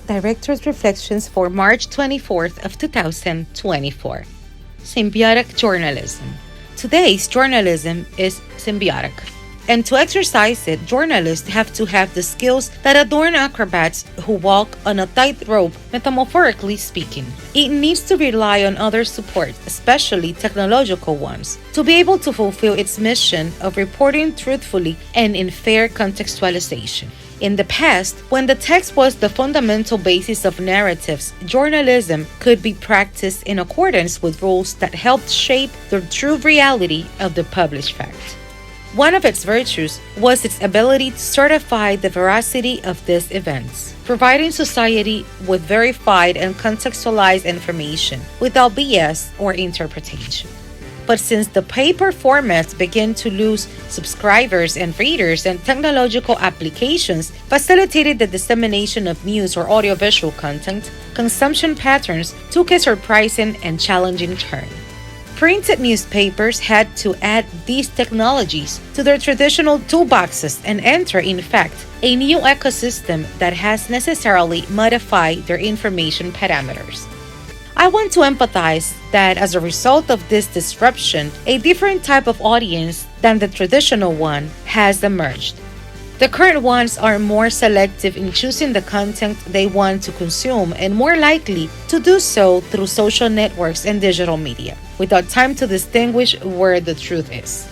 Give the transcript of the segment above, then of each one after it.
Director's Reflections for March 24th of 2024. Symbiotic journalism. Today's journalism is symbiotic. And to exercise it, journalists have to have the skills that adorn acrobats who walk on a tightrope, metaphorically speaking. It needs to rely on other support, especially technological ones, to be able to fulfill its mission of reporting truthfully and in fair contextualization. In the past, when the text was the fundamental basis of narratives, journalism could be practiced in accordance with rules that helped shape the true reality of the published fact. One of its virtues was its ability to certify the veracity of these events, providing society with verified and contextualized information without BS or interpretation. But since the paper formats began to lose subscribers and readers and technological applications facilitated the dissemination of news or audiovisual content, consumption patterns took a surprising and challenging turn. Printed newspapers had to add these technologies to their traditional toolboxes and enter, in fact, a new ecosystem that has necessarily modified their information parameters. I want to empathize that as a result of this disruption, a different type of audience than the traditional one has emerged. The current ones are more selective in choosing the content they want to consume and more likely to do so through social networks and digital media, without time to distinguish where the truth is.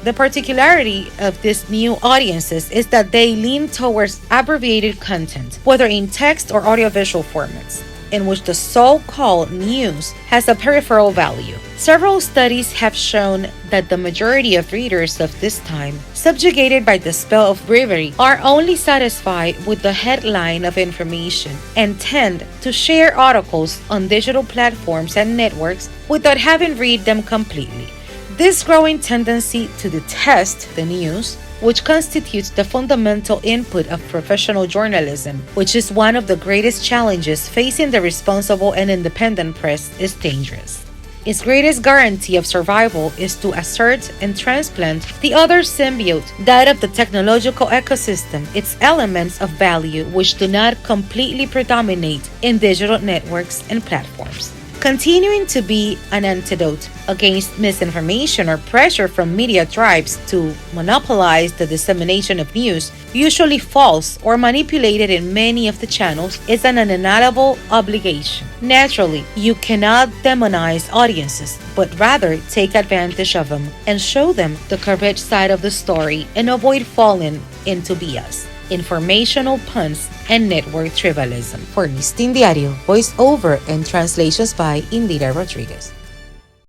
The particularity of these new audiences is that they lean towards abbreviated content, whether in text or audiovisual formats, in which the so-called news has a peripheral value. Several studies have shown that the majority of readers of this time, subjugated by the spell of bravery, are only satisfied with the headline of information and tend to share articles on digital platforms and networks without having read them completely. This growing tendency to detest the news, which constitutes the fundamental input of professional journalism, which is one of the greatest challenges facing the responsible and independent press, is dangerous. Its greatest guarantee of survival is to assert and transplant the other symbiote, that of the technological ecosystem, its elements of value which do not completely predominate in digital networks and platforms. Continuing to be an antidote against misinformation or pressure from media tribes to monopolize the dissemination of news, usually false or manipulated in many of the channels, is an undeniable obligation. Naturally, you cannot demonize audiences, but rather take advantage of them and show them the correct side of the story and avoid falling into BS, informational puns, and network tribalism. For Listín Diario, voice over and translations by Indira Rodriguez.